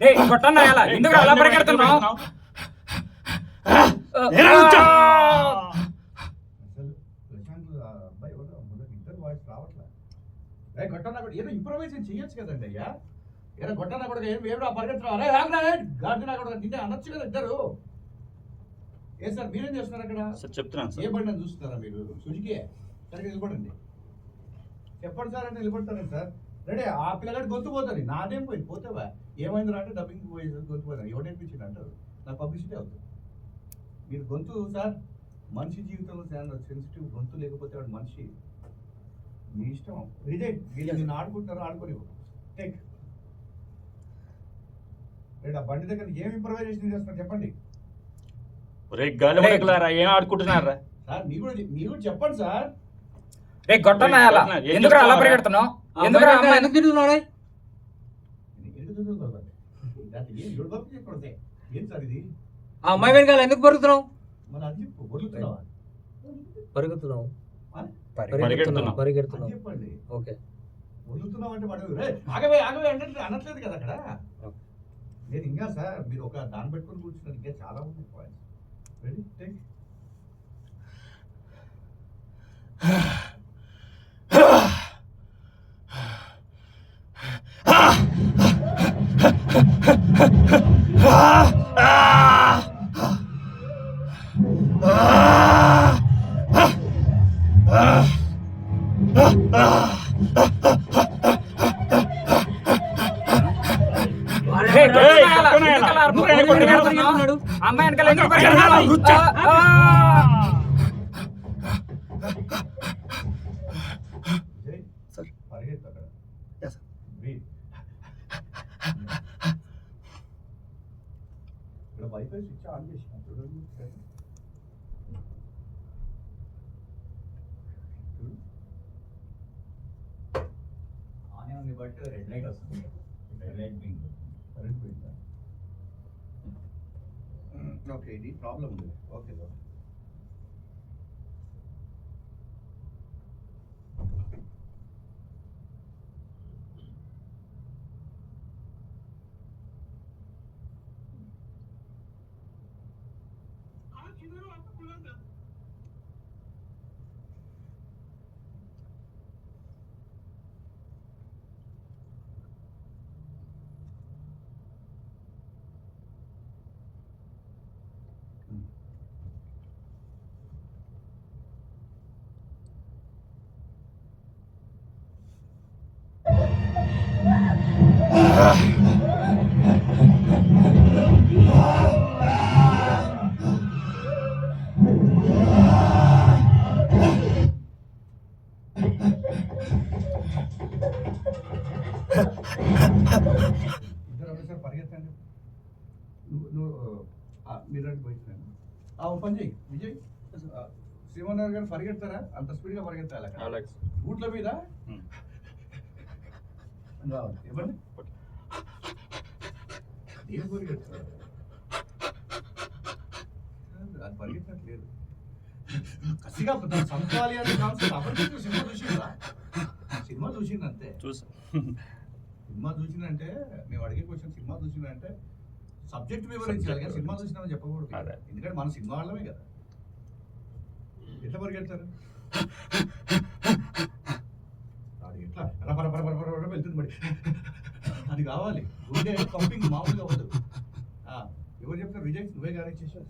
రే గొట్టం నా ఎలా, ఎందుకు అలా పరిగెడుతున్నావు? అసలు ప్రశాంత్ ఆ అబ్బాయి ఎవరో మొదటి ఇద్దరు వాయిస్ రావట్లే. ఏ గొట్టన్న కూడా ఏదో ఇంప్రూవైజేషన్ చేయొచ్చు కదండి అయ్యా. ఏదో గొట్టన్న కూడా ఏం పరిగెత్తున్నా, అరే ఆగ్రా గార్డెన్ కూడా నిన్నే అనొచ్చు కదా ఇద్దరు. ఏ సార్ మీరేం చేస్తున్నారు అక్కడ? సార్ చెప్తున్నాను ఏ సార్. బండి చూస్తున్నారా మీరు? సుజుకి. సరిగ్గా నిలబడండి. చెప్పండి సార్ అంటే నిలబడతాను సార్. రెడీ, ఆ పిల్లగాడి గొంతు పోతుంది, నాదేం పోయింది, పోతావా? ఏమైందిరా అంటే డబ్బింగ్ పోయి గొంతు పోతాను, ఎవడేపించింది అంటారు, నాకు పబ్లిసిటీ అవుతుంది. మీరు గొంతు సార్, మనిషి జీవితంలో చాలా సెన్సిటివ్, గొంతు లేకపోతే వాడు మనిషి. మీ ఇష్టం. విజయ్, వీళ్ళు నిన్ను ఆడుకుంటారో ఆడుకోని. టేక్. రేడు ఆ బండి దగ్గర ఏం ఇంప్రూవైజేషన్ చేస్తున్నారు చెప్పండి ఒరే గాలి పడకలారా, ఏం ఆడుకుంటున్నారా? సార్. మీరు కూడా చెప్పండి సార్. రే గొట్టం నా ఎలా, ఎందుకు అలా పరిగెడుతున్నావు? ఎందుకు ఎందుకు తిరుగుతున్నాడే? ఏం సార్ ఇది? ఆ అమ్మాయి వెనకాల ఎందుకు పరుగుతున్నావు? మన అది చెప్పు, వదులుతున్నావా? పరుగుతున్నావు. పరిగెడుతున్నావు. పరిగెడుతున్నావు. అది చెప్పండి. ఓకే. వదులుతున్నావు అంటే వాడు ఆగవే ఆగవే అంటే అనట్లేదు కదా అక్కడ. నేను ఇంకా సార్, మీరు ఒక దాన్ని పెట్టుకొని కూర్చున్నారు, ఇంకా చాలా ఉంది పాయింట్స్. Ready, take. రే గొట్టం నా ఎలా, ఎందుకు అలా పరిగెడుతున్నావు? అమ్మాయి వెనకాల ఎందుకు పరిగెడుతున్నావు? విజయ్ సార్. పరిగెత్తు అక్కడ. Yes, sir. Breathe. ఇక్కడ వైఫై స్విచ్ ఆన్ చేసిన చూడండి ఒకసారి. ఆన్ ఉంది బట్ రెడ్ లైట్ వస్తుంది. రెడ్ లైట్ బింగ్ కరెంట్ పోయిందా? ఓకే, ఇది ప్రాబ్లం ఉంది. Okay okay. ఇద్దరు ఒకసారి పరిగెత్తండి. నువ్వు మీరు రండి పోయిస్తున్నాను. ఓ పని చెయ్యి విజయ్, శ్రీమన్నారాయణ గారు పరిగెడతారా? అంత స్పీడ్గా పరిగెత్తాలి అక్కడ ఊట్ల మీద రావాలి. ఇవ్వండి. ఏం పరిగెత్తారు? అది పరిగెత్తట్లేదు. కసిగా సంపాలి అంటే కాన్సెప్ట్ అప్పటికి సినిమా చూసిందా? సినిమా చూసింది అంతే. సినిమా చూసిందంటే మేము అడిగే క్వశ్చన్ సినిమా చూసిందంటే సబ్జెక్ట్ వివరించాలి కానీ సినిమా చూసినామని చెప్పకూడదు. ఎందుకంటే మన సినిమా వాళ్ళమే కదా. ఎట్లా పరిగెడతారు? ఎట్లా రపరపరపరపర వెళ్తుంది మరి. అది కావాలి. గుండె పంపింగ్ మామూలుగా అవ్వదు. ఎవరు చెప్తారు? విజయ్ నువ్వే గానే చేశారు.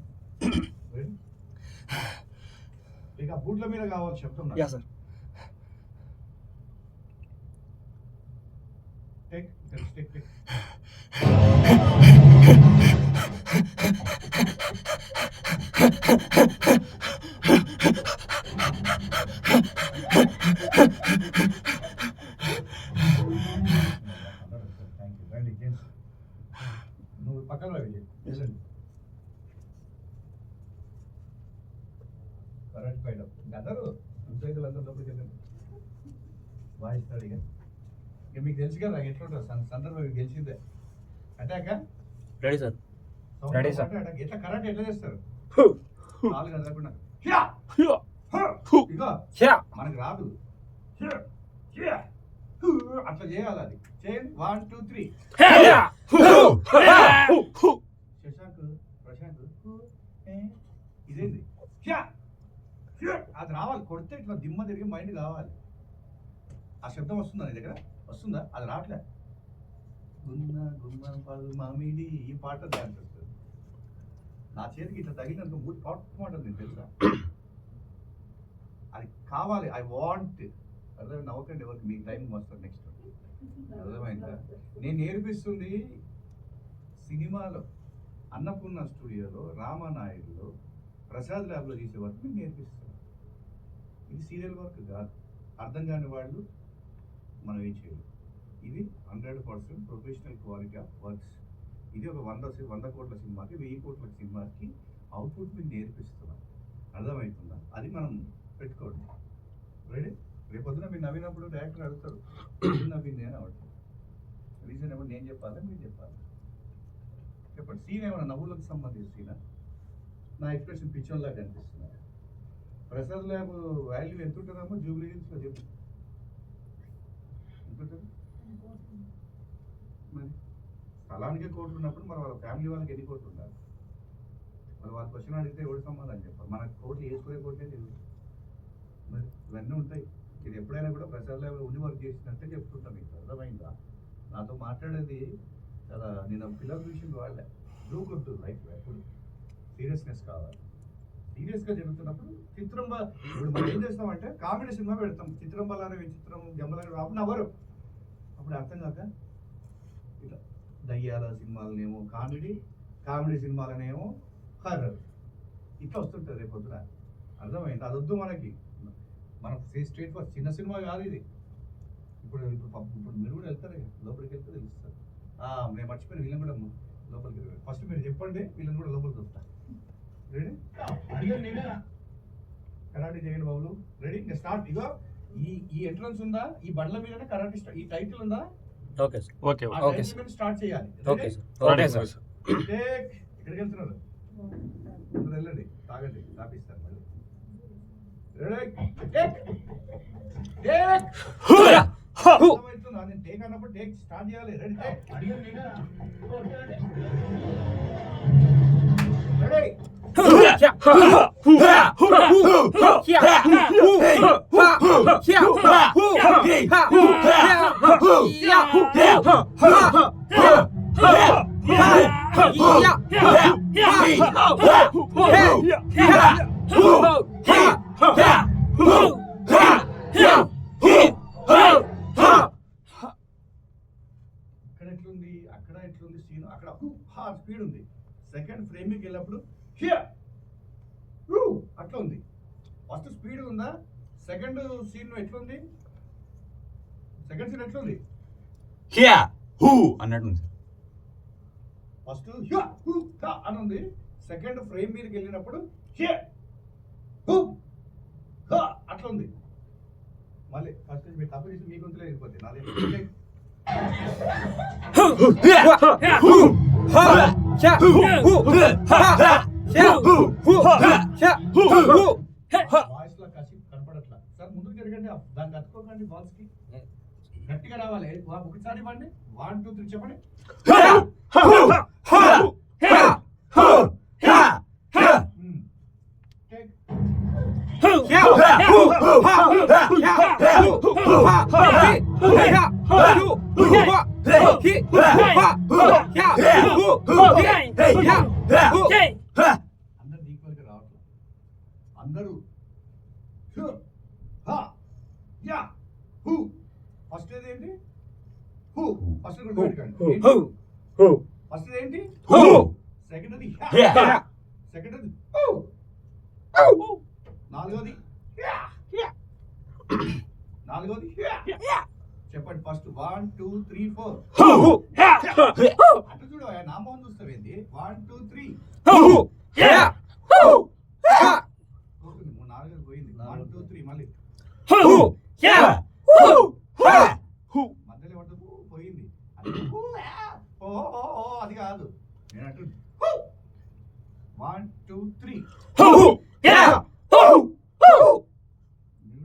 ఇక బూట్ల మీద కావాలి చెప్తున్నా. సార్. Take take take. నువ్వు పక్కన విజయ్ వెళ్ళండి. కరెక్ట్ పైన అందరూ అందరూ లోపలికి వెళ్ళండి. వాయిస్తాడు ఇక. ఇక మీకు తెలుసు కదా ఎట్లుంటుంది సందర్భం గెలిచిందే. Attack ready sir. Ready sir. Attack ఎట్లా కరెక్ట్ ఎట్లా చేస్తారు? కాలు కదలకుండా ఇగో మనకు రాదు. అట్లా చేయాలి. అది చేయండి. 1 2 3. శశాంక్ ప్రశాంత్ ఇదేంది? అది రావాలి. కొడితే ఇట్లా దిమ్మ తిరిగి మైండ్ కావాలి. ఆ శబ్దం వస్తుందా నీ దగ్గర? వస్తుందా? అది రావట్లే. గున్న గుమ్మ పలు మామిడి ఈ పాట డాన్స్ వస్తుంది. నా చేతికి ఇట్లా తగిలినందుకు మూడు పాటలు నేను తెలుసా? అది కావాలి. I want. అర్థం నవ్వకండి ఎవరికి. మీకు టైం వస్తుంది నెక్స్ట్. అర్థమైందా? నేను నేర్పిస్తుంది సినిమాలో అన్నపూర్ణ స్టూడియోలో రామానాయుడులో ప్రసాద్ ల్యాబ్లో చేసే వర్క్ నేను నేర్పిస్తాను. ఇది సీరియల్ వర్క్ కాదు. అర్థం కాని వాళ్ళు మనం ఏం చేయాలి. ఇది 100% ప్రొఫెషనల్ క్వాలిటీ ఆఫ్ వర్క్స్. ఇది ఒక 100 కోట్ల సినిమాకి 1000 కోట్ల సినిమాకి అవుట్పుట్ మీకు నేర్పిస్తున్నాం. అర్థమవుతుందా? అది మనం పెట్టుకోండి. రెడీ? రేపొద్దున మీరు నవ్వినప్పుడు డైరెక్టర్ అడుగుతారు నవ్వింది అని అవ్వటం. రీజన్ ఏమో నేను చెప్పాలి మీరు చెప్పాలి. చెప్పండి. సీన్ ఏమైనా నవ్వులకు సంబంధించిన సీనా? నా ఎక్స్ప్రెషన్ పిక్చర్లా కనిపిస్తున్నాయి. ప్రసాద్ ల్యాబ్ వాల్యూ ఎంత ఉంటుందమ్మో జూబ్లీ హిల్స్లో చెప్పు. ఎంత ఉంటుంది మరి? స్థలానికే కోట్లు ఉన్నప్పుడు మరి వాళ్ళ ఫ్యామిలీ వాళ్ళకి ఎన్ని కోట్లు ఉండాలి? మరి వాళ్ళ క్వశ్చన్ అడిగితే ఎవరి సమాధానం చెప్పాలి? మనకు కోట్లు వేసుకునే కోట్లే తెలియదు. మరి ఇవన్నీ ఉంటాయి. ఇది ఎప్పుడైనా కూడా ప్రసాద్ ల్యాబ్ ఉండి వర్క్ చేసినట్టే చెప్తుంటాం. మీకు అర్థమైందా? నాతో మాట్లాడేది చాలా నేను పిల్లల విషయం వాళ్ళే దూకొద్దు. లైఫ్ ఎప్పుడు సీరియస్నెస్ కావాలి. సీరియస్గా జరుగుతున్నప్పుడు చిత్రం ఇప్పుడు మనం ఏం చేస్తామంటే కామెడీ సినిమా పెడతాం. చిత్రం బలారే విచిత్రం జమ్మలారే అప్పుడు నవ్వరు. అప్పుడు అర్థం కాక ఇట్లా దయ్యాల సినిమాలనేమో కామెడీ సినిమాలనేమో హర్రర్ ఇట్లా వస్తుంటుంది రేపు పొద్దున. అర్థమైంది? అది వద్దు మనకి. మనం స్ట్రేట్ ఫస్ట్ చిన్న సినిమా కాదు ఇది. ఇప్పుడు మీరు కూడా వెళ్తారు లోపలికి వెళ్తే తెలుస్తారు. నేను మర్చిపోయిన వీళ్ళని కూడా లోపలికి వెళ్ళారు. ఫస్ట్ మీరు చెప్పండి, వీళ్ళని కూడా లోపలికి వస్తా. రెడీ? కరాటే చేయండి బాబులు. రెడీ? ఇంకా స్టార్ట్. ఇగో ఈ ఎంట్రన్స్ ఉందా? ఈ బండ్ల మీదనే కరాటే ఈ టైటిల్ ఉందా? Okay sir. Okay okay sir. Start చేయాలి. Okay sir. Ready sir. ఎక్కడికి వెళ్తున్నారు? అందరూ వెళ్ళండి. తాగండి. తాపిస్తారు మళ్ళీ. రెడీ? నేను టేక్ అన్నప్పుడు టేక్ స్టార్ట్ చేయాలి. రెడీ? రెడీ? ఇక్కడ ఎట్లుంది? స్పీడ్ ఉంది. సెకండ్ ఫ్రేమింగ్కి వెళ్ళినప్పుడు హియర్ హూ అట్లా ఉంది. ఫస్ట్ స్పీడ్ ఉందా? సెకండ్ సీన్ ఎట్లుంది? సెకండ్ సీన్ ఎట్లుంది? హియా హూ అన్నట్టు ఉంది. ఫస్ట్ హియర్ హూ అని ఉంది. సెకండ్ ఫ్రేమ్ మీదకి వెళ్ళినప్పుడు హియర్ హూ అట్లా ఉంది. మళ్ళీ ఫస్ట్ మీరు తప్పు చేసి మీ గొంతులో వెళ్ళిపోతే నాది వాయిస్ లో కసి కనపడట్లా. సార్ ముందుకు జరగండి, దాన్ని కట్టుకోకండి. బాల్స్ కి గట్టిగా రావాలి. ఒకసారి ఇవ్వండి. 1 2 3 చెప్పండి. అందరు ఈక్వల్ గా రావట్లేదు. అందరూ ఫస్ట్ ఏంటి? హూ ఫస్ట్ ఫస్ట్ ఏంటి? సెకండ్ అది సెకండ్ అది నాలుగోది చెప్పండి. ఫస్ట్ 1 2 3 4 అటు చూడు, నా మొహం చూస్తావేంది? 1 2 3 నాలుగోది పోయింది. 1 2 3 మళ్ళీ మధ్యలో పట్టు పోయింది. అది కాదు, నేను అంటు 1 2 3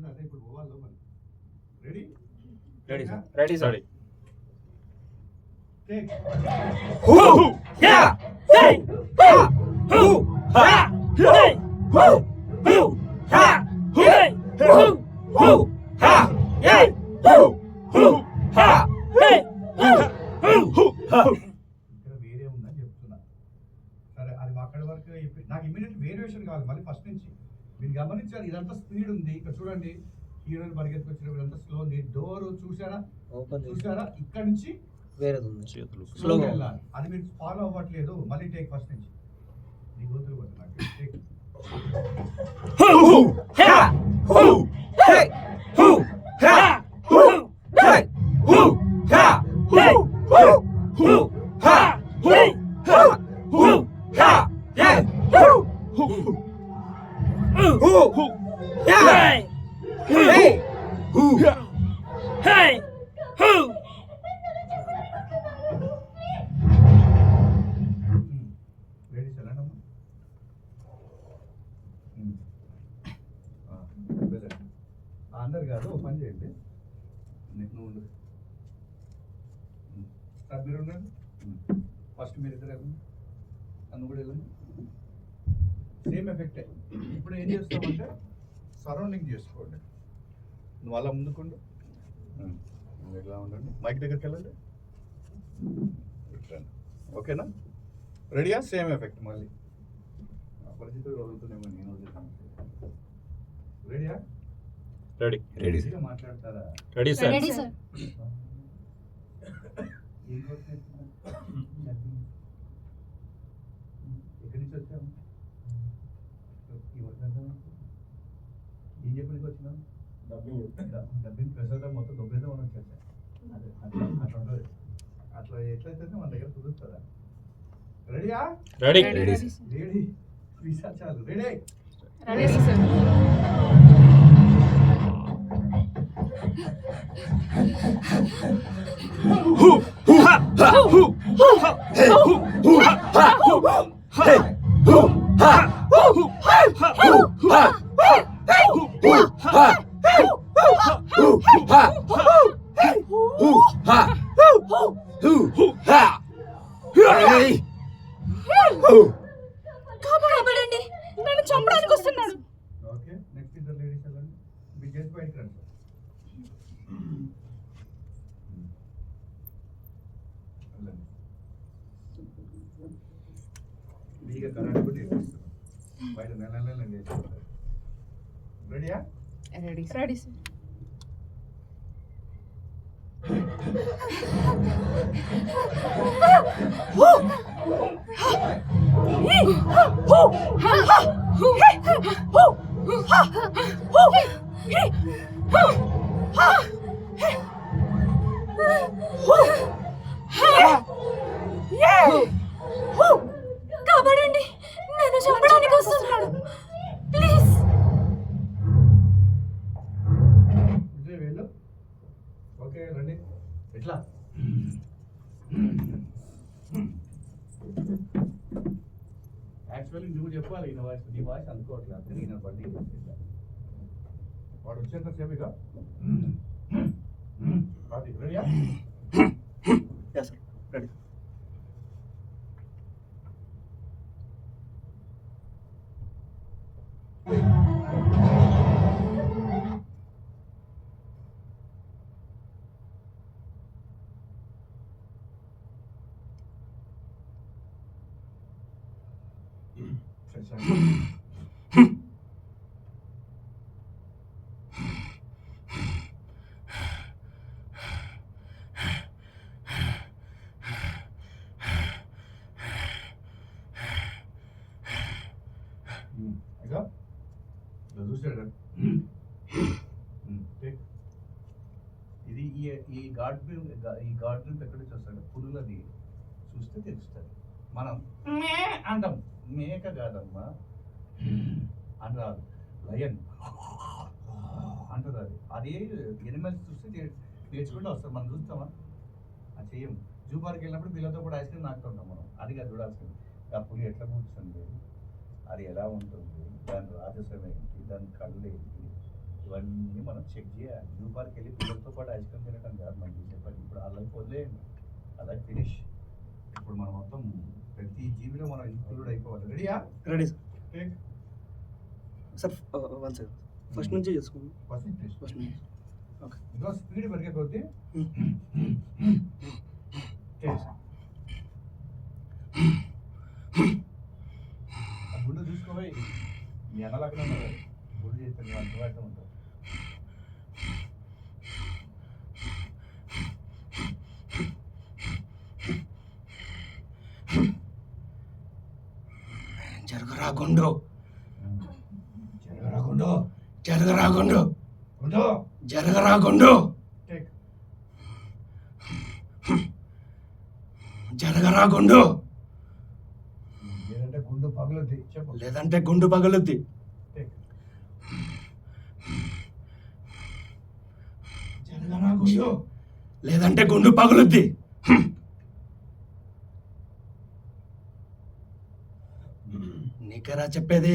అదే ఇప్పుడు పోవాలి లోపల. Ready? Ready sir. Ready sir. Take ఇక్కడ వేరే ఉందని చెప్తున్నా. సరే, అది అక్కడి వరకు నాకు ఇమీడియట్ వేరియేషన్ కావాలి. మళ్ళీ ఫస్ట్ నుంచి మీరు గమనించారు, ఇదంతా స్పీడ్ ఉంది. ఇక్కడ చూడండి, హీరోయిన్ పరిగెత్తుకొచ్చిన ఇదంతా స్లో ఉంది. డోర్ చూసారా? చూసారా? ఇక్కడ నుంచి వేరేది ఉంది. స్లోగా వెళ్ళాలి. అది మీరు ఫాలో అవ్వట్లేదు. మళ్ళీ టేక్ ఫస్ట్ నుంచి. నీ గొంతులు కొట్టు నాకు. టేక్ రెడీ చల్లనమ్మా. అందరు కాదు, ఓ పని చేయండి. నువ్వు ఉండు. సార్ మీరు ఉండండి. ఫస్ట్ మీరు ఇద్దరు వెళ్ళండి, నన్ను కూడా వెళ్ళండి. సేమ్ ఎఫెక్టే. ఇప్పుడు ఏం చేస్తామంటే సరౌండింగ్ చేసుకోండి. నువ్వు అలా ముందుకుండు. నువ్వు ఇలా ఉండండి. మైక్ దగ్గరికి వెళ్ళండి. ఓకేనా? రెడీయా? సేమ్ ఎఫెక్ట్ మళ్ళీ. పరిస్థితులు వదులుతున్నామో నేను వదులుతాను. రెడీయా? రెడీ. Ready sir. మాట్లాడతారా? Ready sir. Ready sir. ఎక్కడి నుంచి వచ్చాము? ఏం చెప్పడానికి వచ్చినాం? డబ్బింగ్ ప్రసాదం మొత్తం దొబ్బేద్దాం అని వచ్చేసా. అదే అట్లా ఉంటుంది. అట్లా ఎట్లయితే మన దగ్గర కుదురుతుందా? రెడీయా? రెడీ. Ready ready. చాలు. రెడీ. Ready sir. కాపాడండి, నన్ను చంపడానికి వస్తున్నాడు. ఓకే, నెక్స్ట్ ఇద్దరు లేడీస్ వెళ్ళండి. మీ చేసి బయటకు రండి. మీగా కరాటే కూడా నేర్పిస్తున్నాం. బయట నెల నెల నేర్చుకుంటారు. రెడీయా? Ready sir. కాపాడండి, నన్ను చంపడానికి వస్తున్నాడు, ప్లీజ్. వెళ్ళు. ఓకే రండి. ఎట్లా యాక్చువల్లీ నువ్వు చెప్పాలి, నీ వాయిస్ అనుకోవట్లేదు, ఈయన బట్టి వాడు వచ్చేంత సేపు ఇక రెడీయా? Yes sir, ready. ఇక చూసాడు ఇది ఈ గాడ్ ఎక్కడి నుంచి వస్తాడు? పులులది చూస్తే తెలుస్తుంది. మనం అంటాం, మేక కాదమ్మా అని రాదు, లయన్ అంటుంది. అది ఎనిమల్స్ చూస్తే నేర్చుకుంటూ వస్తారు, మనం చూస్తామా? అది చెయ్యం. జూ పార్క్ వెళ్ళినప్పుడు పిల్లలతో కూడా ఐస్ క్రీమ్ నాకుతుంటాం మనం, అది కాదు చూడాల్సింది. ఆ పులి ఎట్లా కూర్చుంది, అది ఎలా ఉంటుంది, దాని రాజసం ఏంటి, దాని కళ్ళు ఏంటి, ఇవన్నీ మనం చెక్ చేయాలి. జూ పార్క్ వెళ్ళి పిల్లలతో పాటు ఐస్ క్రీమ్ తినడం కాదు మనం చేసే పని. ఇప్పుడు వాళ్ళకి వదిలేయండి, అలాగే ఫినిష్. ఇప్పుడు మనం మొత్తం ప్రతి జీవిలో మనం ఇంక్లూడ్ అయిపోవాలి. రెడీయా? Ready sir. Sir 1 second, first నుంచి చేసుకోండి. ఫస్ట్ నుంచి. ఓకే. ఇంకా స్పీడ్ పెరిగే కొద్దీ గుండు చూసుకోవాలి. మీ అన్నలాగా గుండు చేస్తాను, అందుబాటులో ఉంటారు. జరగరా గుండు, జరగరా గుండు, జరగరా గుండు, గుండు జరగరా గుండు, జరగరా గుండు, లేదంటే గుండు పగులుద్ది. చెప్పు. లేదంటే గుండు పగులుద్ది. జరగరా గుండు, లేదంటే గుండు పగులుద్ది. నీకెరా చెప్పేది?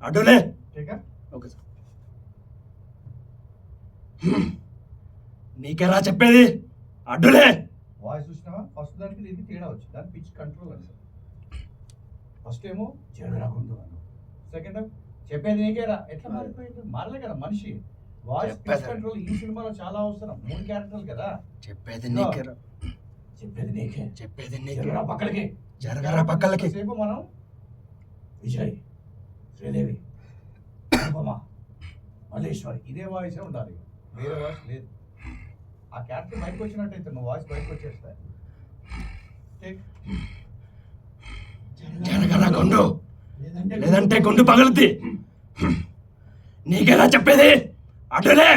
అడ్డులే. Okay sir. నీకెరా చెప్పేది? అడ్డులే. వాయిస్ చూసినావా? ఫస్ట్ దానికి దీనికి తేడా వచ్చింది, దాని పిచ్ కంట్రోల్ అని. ఫస్ట్ ఏమో జరగరా గుండు అన్న, సెకండ్ చెప్పేది నీకేరా. ఎట్లా మారిపోయింది? మారలే కదా మనిషి. వాయిస్ పిచ్ కంట్రోల్ ఈ సినిమాలో చాలా అవసరం. 3 క్యారెక్టర్లు కదా. చెప్పేది నీకెరా, చెప్పేది నీకే, చెప్పేది నీకే. జరగరా పక్కలకి, జరగరా పక్కలకి. సేపు మనం విజయ్, శ్రీదేవి, అనుపమ, మల్లేశ్వరి ఇదే వాయిసే ఉండాలి, వేరే వాయిస్ లేదు. ఆ క్యారెక్టర్ బయటకు వచ్చినట్టయితే నువ్వు వాయిస్ బయటకు వచ్చేస్తాయి. జరగరా గుండు, లేదంటే గుండు పగులుద్ది. నీకెలా చెప్పేది? అడ్డులే.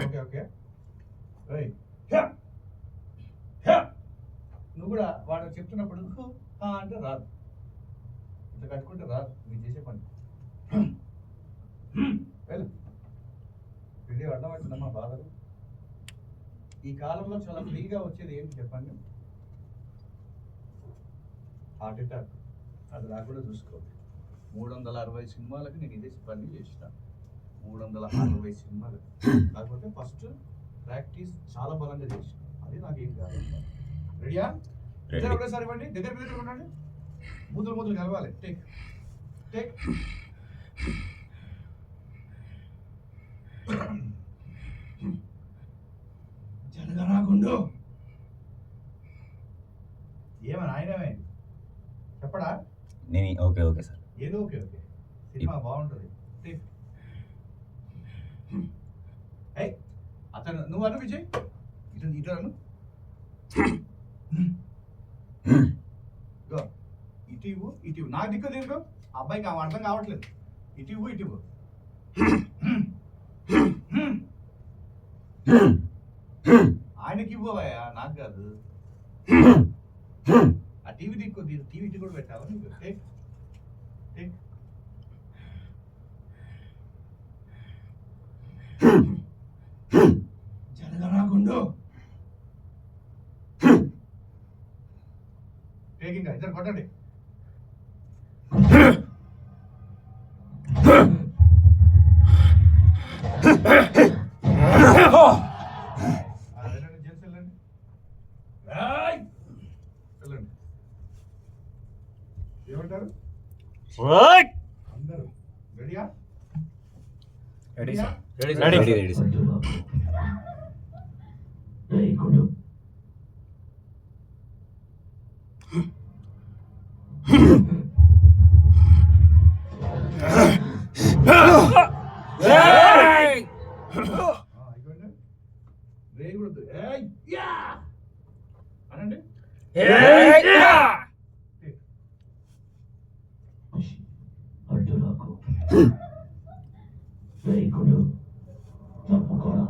Okay okay. నువ్వు కూడా వాడు చెప్తున్నప్పుడు అంటే రాదు, ఇంత కట్టుకుంటే రాదు, మీరు చేసే పని. వెళ్ళు. ఇది అర్థమవుతుందమ్మా బాధలు. ఈ కాలంలో చాలా ఫ్రీగా వచ్చేది ఏంటి చెప్పండి? Heart attack. అది రాకుండా చూసుకోండి. 360 సినిమాలకి నేను ఇదే పని చేసిన, 360 సినిమాలు. కాకపోతే ఫస్ట్ ప్రాక్టీస్ చాలా బలంగా చేసిన, అది నాకేం కాదు. రెడీయా? ఇద్దరు ఒకటేసారి ఇవ్వండి, దగ్గర ఉండండి, మూతులు కలవాలి. Take take. జరగరా గుండు. ఏమని ఆయనమే చెప్పడా? Okay okay sir. ఏదో ఓకే ఓకే, సినిమా బాగుంటుంది. అతను నువ్వు అను విజయ్, ఇటు ఇటు నా దిక్కు తిరుగు. అబ్బాయికి అర్థం కావట్లేదు. ఇటు ఆయనకి ఇవ్వవయ్యా, నాకు కాదు. ఆ టీవీ దిక్కు టీవీ ఇటు కూడా పెట్టావా నీకు? జరగరాకుండు టేకింగ్ ఇద్దరు కొట్టండి. ఏమంటారు అందరూ? రెడీయా? Ready sir. Ready sir. Very good. రేగుడు అనండి. అడ్డు రాకు. Very good. తప్పుకోరా.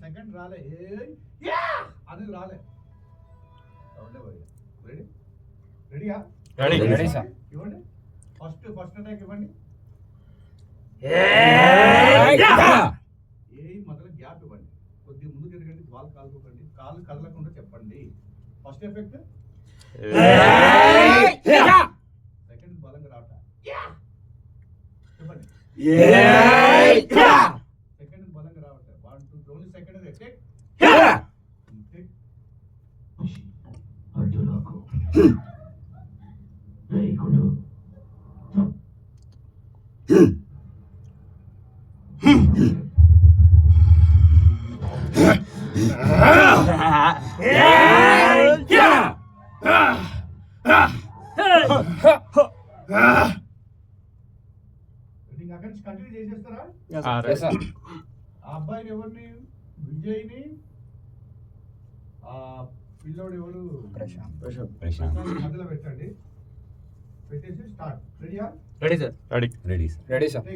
సెకండ్ రాలే అది రాలే. రెడీ? రెడీయా? Ready sir. ఇవ్వండి. ఫస్ట్ అటాక్ ఇవ్వండి. మొదలు గ్యాప్ ఇవ్వండి. కొద్దిగా ముందు తిరగండి. వాళ్ళు కాలుకోకండి. కాలు కదలకుండా చెప్పండి. First effect. సెకండ్ బలంగా రావట చెప్పండి. సెకండ్ బలంగా రావట. 1 2 ఓన్లీ సెకండ్ ఎఫెక్ట్. అడ్డు రాకు. Very good. అక్కడి నుంచి కంటిన్యూ చేసేస్తారా? సార్. ఆ అబ్బాయిని ఎవరిని? విజయ్ని. ఆ పిల్లోడు ఎవరు? ప్రశాంత్ మధ్యలో పెట్టండి. పెట్టేసి స్టార్ట్. రెడీయా? Ready sir. Ready sir.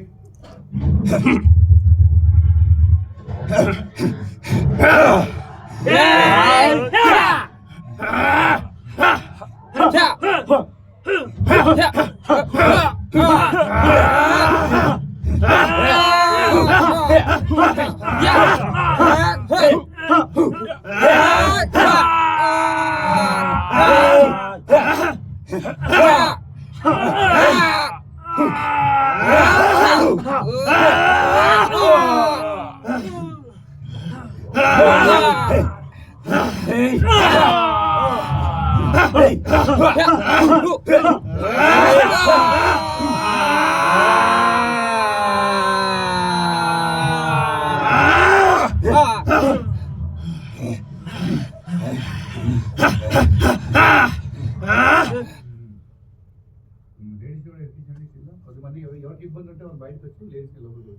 కొద్దిమంది ఎవరికి ఇబ్బంది ఉంటే వాళ్ళు బయటకు వచ్చి లేడీస్కి లోపలికి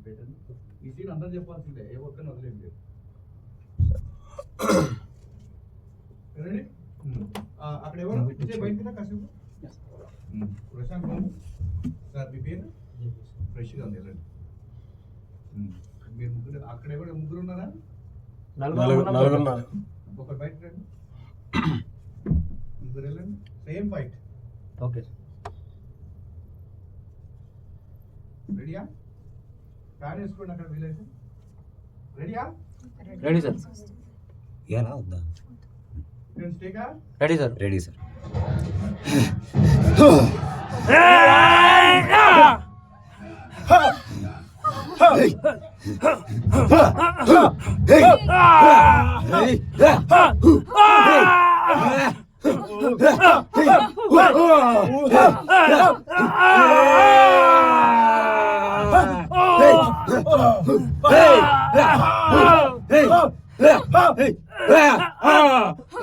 పెట్టండి. ఈ సీన్ అందరూ చెప్పాల్సిందే, ఏ ఒక్కరిని వదిలేదు. రెడీ? అక్కడ ఎవరు విజయ్ బయటకు కాసేపు. ప్రశాంత్ బాబు సార్, మీ పేరు? ఫ్రెష్గా ఉంది, వెళ్ళండి. మీరు ముగ్గురు అక్కడ ఎవరు ముగ్గురు ఉన్నారా? ఒకరు బయట రండి. ముగ్గురు వెళ్ళండి. Same fight. ఓకే. రెడీయా? ఫ్యాన్ వేసుకోండి అక్కడ వీలైతే. రెడీయా? Ready sir. Ready sir. Ready sir.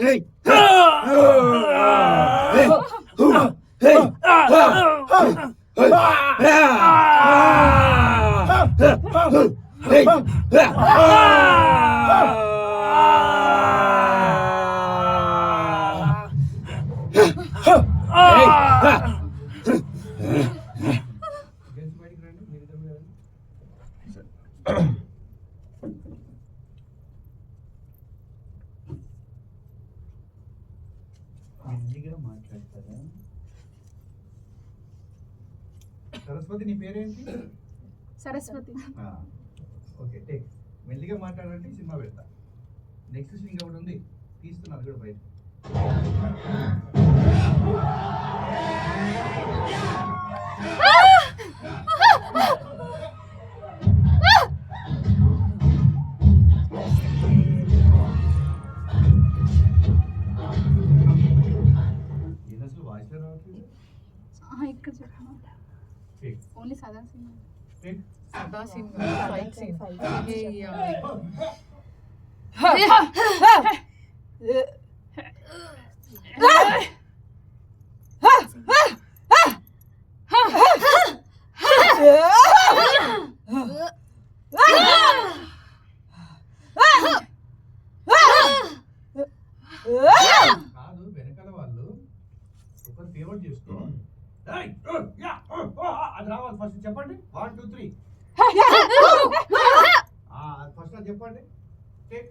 Hey! గెలిచి బయటికి రండి మీరిద్దరు కూడా రండి. మెల్లిగా మాట్లాడతారా? సరస్వతి నీ పేరేంటి? సరస్వతి. Okay take. మెల్లిగా మాట్లాడండి సినిమా పెడతా. నెక్స్ట్ సీన్ ఒకటి ఉంది తీస్తున్నారు కూడా బయట. ఏది అసలు వాయిస్లో రావట్లేదు? ఇక్కడ చెప్పండి. టేక్. ఓన్లీ సదా సినిమా. టేక్. కాదు వెనకాల వాళ్ళు ఒకరు ఫేవర్ చేసుకో. ఏయ్, యా, అది రావాలి ఫస్ట్ చెప్పండి. 1 2 3 ఫస్ట్ అది చెప్పండి. టేక్.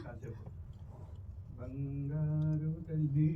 కాసేపు. బంగారు తల్లి